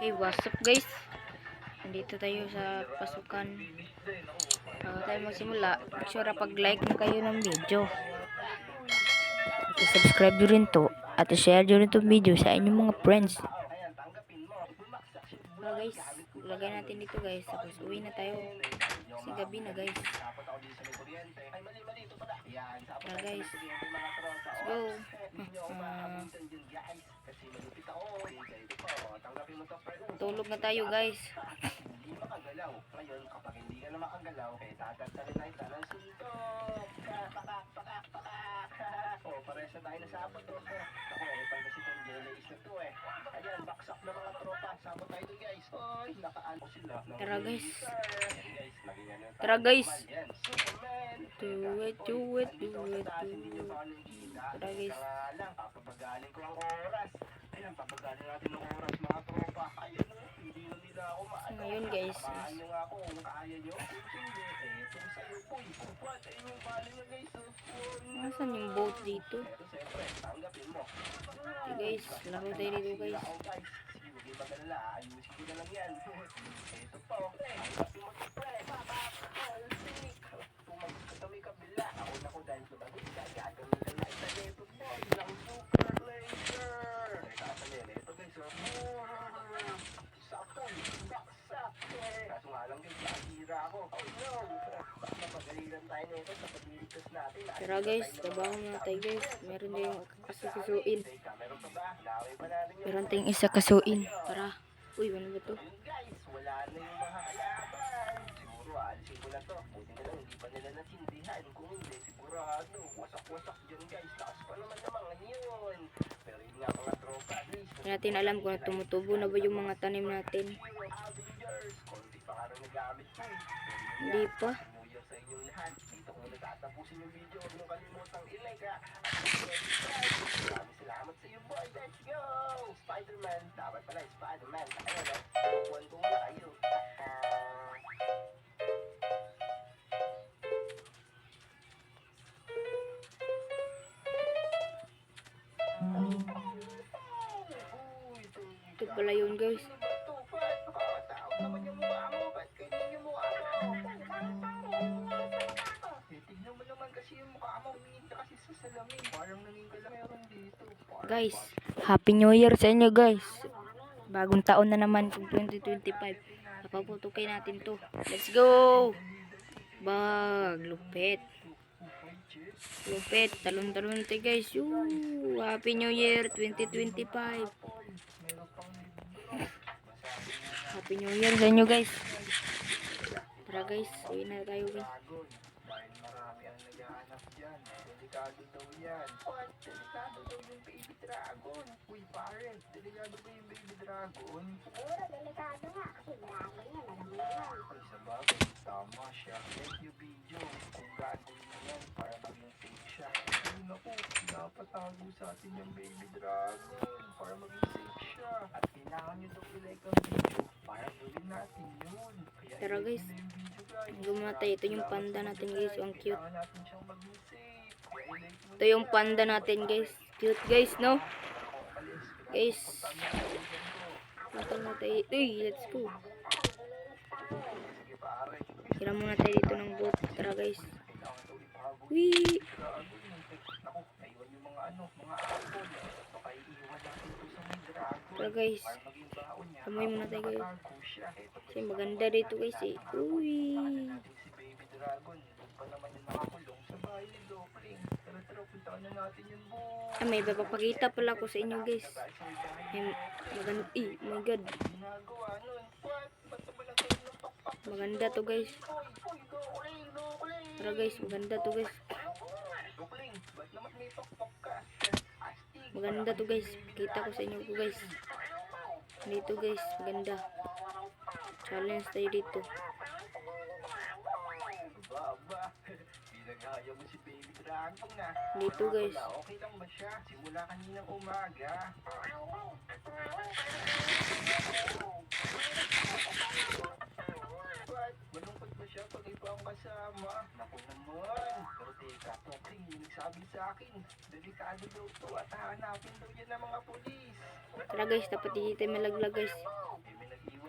Hey, what's up guys? Nandito tayo sa pasukan. Bago tayo magsimula, make sure pag-like na kayo ng video. At subscribe nyo rin to. At share nyo rin itong video sa inyong mga friends. Guys, lagay natin dito guys. Tapos uwi na tayo. Kasi gabi na guys. Guys, let's go. Tulog na tayo guys. Ngayon, kapag hindi ka na makagalaw, tatantarin tayo sa ng suntok. Pares na tayo na sabot. Ako, pag si Tom Jelais na to Ayan, baksak na mga tropa. Sabot tayo to guys. Oy, nakaan ko sila. Tara guys. Tara guys. Do it. Tara guys. Papagaling ko ang oras. Ayan, papagaling natin ang oras mga tropa. Ayun, hindi na nila ako ngayon guys. Kaya nga ako, kaya nyo. Hindi, kung sa'yo po, ikupat. Ayun yung baling na guys. Nasaan yung boat dito? Siyempre, tanggapin mo. Okay guys, laro tayo dito guys. Hindi magalala, ayusin ko na lang yan. Ito po, tanggapin mo ito pre. Pumagot ka sa may kabila. Ako na ko dahil sa bagay. Gagawin lang na isa nito po. Isang super laser. Ito guys, sapon, baksak. Kaso nga lang guys, nakahira ako. Oh no! Baka magalilan tayo nito sa pagliligtas natin. Tara guys, trabaho na tayo guys. Meron tayong kasukasuin. Meron tayong isa kasuin. Tara. Uy, ano ba to? Guys, wala na yung mga kalaban. Siguro alisin ko na to. Buti na lang, hindi pa nila natindihan. Kung hindi, sigurado. Wasak-wasak dyan guys. Taas pa naman yun. Pero yun nga mga tropa. Hindi natin alam kung tumutubo na ba yung mga tanim natin. Konti pa ka rin nagamit ko Hindi pa. sa inyong lahat. Dito ko natatapusin yung video. Huwag nyo kalimutang i-like Maraming salamat sa iyo boy. Let's go! Spider-Man. Dapat pala Spider-Man. Ayun buwan ko na kayo. Ito pala yun guys. Tignan mo naman kasi yung mukha mo, umiinit kasi sa salamin. Parang nanging ka lang meron dito. Guys, Happy New Year sa inyo guys. Bagong taon na naman kung 2025. Napaputukin natin to. Let's go! Lupit. Lupit. Talon-talon tayo guys. Happy New Year 2025. Happy New Year sa inyo guys. Tara guys, uwi na tayo guys. Dahil marami ang naghahanap dyan. Delikado daw yan. Delikado daw yung baby dragon. Uy pare, delikado ba yung baby dragon? Siguro, delikado nga. Kasi bago yan. Alam mo yan. Ay sa bagay, tama siya. Thank you video. Kung gagawin mo yan para maging safe siya. Ay naku, napatago sa atin yung baby dragon. Para maging safe siya. At kailangan nyo daw i-like ang video para gawin natin yun. Kaya Tara guys, gumatay. Ito yung panda natin guys. Ang cute. kailangan natin siyang maging safe. Kaya i-like mo Ito yung panda natin guys. Cute guys, no? Guys. Punta na tayo. Uy, let's go. Sige pare. Kira muna tayo dito ng boat. Tara guys. Wee! Naku, naiwan yung mga mga apple. Baka iiwan natin ito sa may dragon. Tara guys. Para maging baon niya. Kamoy muna tayo guys. Nakatago siya. Kasi maganda dito guys eh. Uy! Natin si baby dragon. Doon pa naman yung nakakulong sa bahay ni Dokling. Tara, puntaan na natin yung boy. May papakita pala ko sa inyo guys. Maganda. Oh my god. Ginagawa nun. What? Ba't naman ang kayo ng pakpak? Maganda to guys. Dokling. Tara guys, maganda to guys. Dokling, ba't naman may pakpak ka? Astig. Maganda to guys. Kita ko sa inyo po guys. Dito guys, maganda. Challenge tayo dito. Baba, pinagaya mo si baby dragon na. Dito guys. Okay lang ba siya? Simula kaninang umaga. But, malungkot ba siya pag iba ang kasama? Naku naman. Pero teka, Tokling, yung nagsabi sa akin, delikado daw to at hahanapin daw yan ng mga pulis. Tara guys, dapat hindi tayo malaglag guys.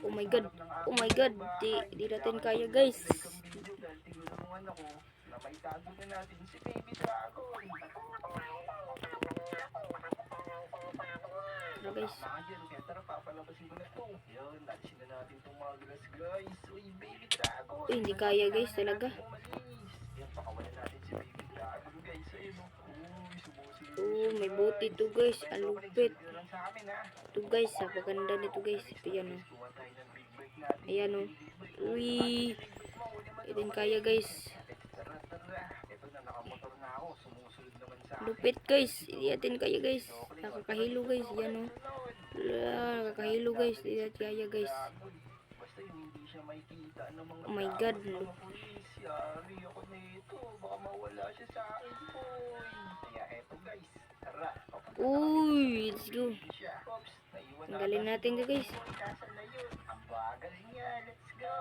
Oh my god. Oh my god. Di natin kaya guys. Dahil tinulungan ako na maitago na natin si Baby Dragon. Tara guys. Mga dyan, kaya tara papalabasin ko na to. Yun, alisin na natin itong mga grass guys. Uy, Baby Dragon. Uy, hindi kaya guys talaga. Umalis. Yan, pakawalan natin si Baby Dragon guys. Ayun, uy, sumusunod. Oh, may buti to guys. Ang lupit. Dito lang sa amin ha. Ito guys, napaganda nito guys. Ito yan oh. Kuha tayo ng big break natin. Ayan oh. Uy. Hindi din kaya guys. Tara, tara. Ito na, nakamotor na ako. Sumusunod naman sa akin. Lupit guys. Hindi natin kaya guys. Nakakahilo guys. Yan oh. Nakakahilo guys. Hindi natin kaya guys. Basta yung hindi siya makikita ng mga Oh my god. mga pulis. Yari ako nito. Baka mawala siya sa akin, boy. Kaya eto guys. Tara. Uy, let's go. Siya. Oops, naiwan na Tanggalin natin to guys. Nasaan na yun? Ang bagal niya. Let's go.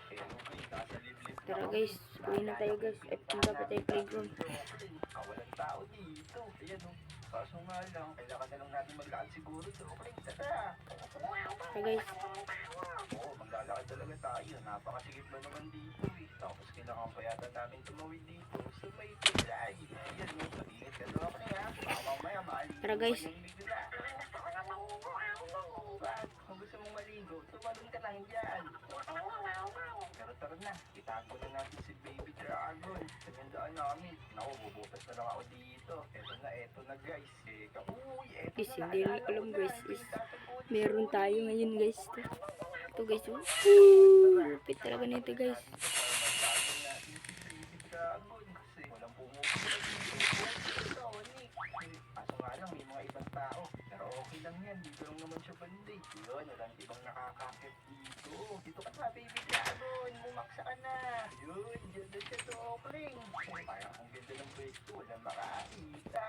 Eto guys, nasa liblib na Tara ako. guys. Uwi na tayo guys. Ay, punta pa tayo playground. Walang tao dito. Ayan o. Kaso nga lang, kailangan na lang natin maglakad siguro to. Okay, tara. Tara guys. Oo, maglalakad talaga tayo. Napakasigit ba naman dito eh. Tapos kailangan pa yata namin tumawid dito sa may tulay. Ayan o, mag-ingat ka doon ako niya. Baka mamaya maalito Tara, guys. pa yung bigla. Bakit? Kung gusto mong maligo, tumalon ka lang dyan. Pero tara na, itago na natin si Baby Dragon. Tagandaan namin. Naku, bubutas na lang ako dito. Eto na guys. Uy, eto Guys, na. hindi rin alam guys. Is, meron tayo ngayon guys. Ito guys. Oh. Lupit talaga nito guys. Kaso nga lang, may mga ibang tao. Pero okay lang yan, dito lang naman siya bandi. Yun, walang ibang nakakakit dito. Dito ka na, Baby Dragon. Bumaksa ka na. Yun, dyan na siya, Dokling. Parang ang ganda ng pwesto, walang makakita.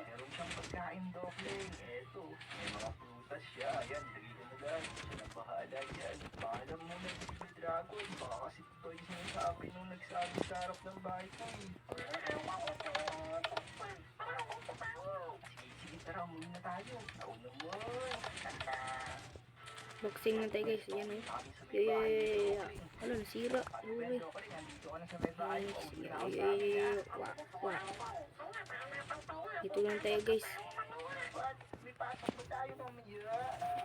Meron siyang pagkain, Dokling. Eto, may mga prutas siya. Ayan, dagito na lang. Siya na bahala dyan. Paalam mo na, Baby Dragon. Baka kasi ito yung sinasabi nung nagsabi sa harap ng bahay ko eh. Sige, tara, umuwi na tayo. Nauna mo. Boxing na tayo guys. Yan oh. Yeah. Ano, nasira. Uy. Wah. Dito lang tayo guys. May pasok pa tayo mamaya.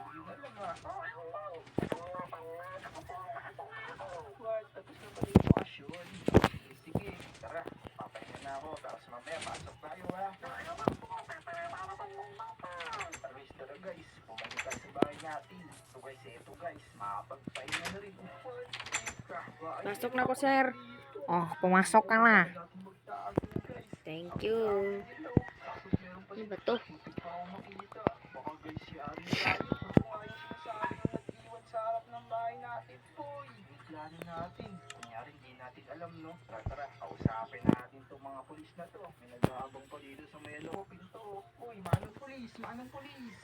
Yun na lang ah. What? Tapos na pala yung bakasyon. Sige, tara. Papahinga na ako. Tapos mamaya pasok tayo ha. Tara guys, pumunta tayo sa bahay natin. So guys, eto guys, makapagpahinga na rin. Pasok na ako sir. Oh, pumasok ka na. Thank you. Ano ba to? Baka guys, yari tayo. Ano nga yung sinasabi nung nag-iwan sa harap ng bahay natin, boy? Yung plano natin. Kunyari, hindi natin alam, no? Tara, kausapin natin itong mga polis na to. May nag-aabang pa dito sa may pinto. Uy, manong polis, manong polis.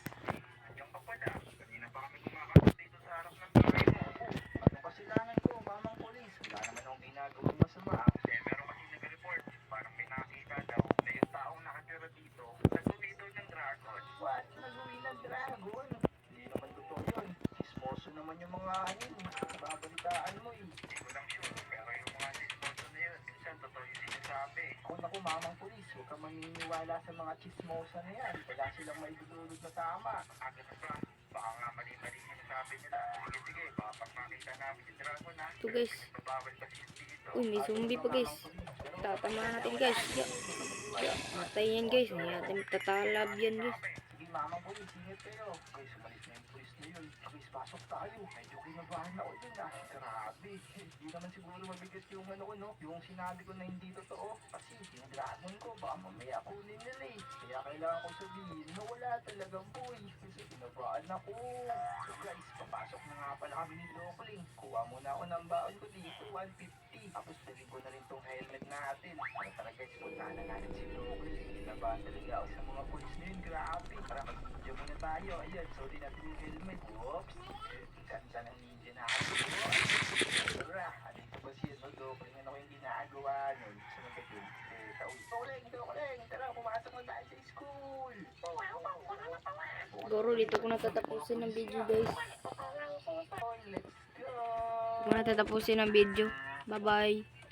Andiyan ka pala. Kanina pa kami kumakakas dito sa harap ng bahay mo. Anong kasilangan ko, mamang polis? Wala naman akong ginagawang masama. Meron kasi nag-report. Parang may nakita daw na yung taong nakatira dito. Nag-uwi daw ng dragon. What? Nag-uwi ng dragon? Hindi naman totoo yun. Chismoso naman yung mga babalitaan mo eh. Hindi ko lang sure, pero yung mga chismoso na yun, minsan totoo yung sinasabi. Kung naku, mamang polis, huwag ka maniniwala sa mga chismosa na yan. Wala silang maidudulot na tama. Agad na ba? Baka nga mali-mali sinasabi nila. Sige, baka pag makita namin si Dragon ha. Ito guys. Babawal kasi dito. Uy, may zombie pa guys. Tatama natin guys. Matay yan guys. Hindi natin tatalab yan guys. Sige, mamang polis, ingat kayo. Guys, umalis na yung polis na yun. Guys, pasok tayo. Medyo kinabahan ako dun ah. Grabe. Hindi naman siguro mabigat yung ano ko, no? Yung sinabi ko na hindi totoo. Kasi yung dragon ko, baka mamaya kunin nila eh. Kaya kailangan ko sabihin na wala talagang boy. Kasi kinabahan ako. So guys, papasok na nga pala kami ni Dokling. Kuha muna ako ng baon ko dito, 150. Tapos dalhin ko na rin tong helmet natin. Tara guys, punta na natin si Dokling. Kinabahan talaga ako sa mga polis na yun. Grabe. Tara, mag-video muna tayo. Ayan, suotin natin yung helmet. Whoops. Ganda ng ninja na ako. Tara, dito ba siya? Dokling, ano ko yung ginagawa nun? Sunod ka dun. Dokling. Tara, pumasok na tayo sa school. Siguro dito ko natatapusin ang video guys. Let's go! Dito ko natatapusin ang video. Bye bye.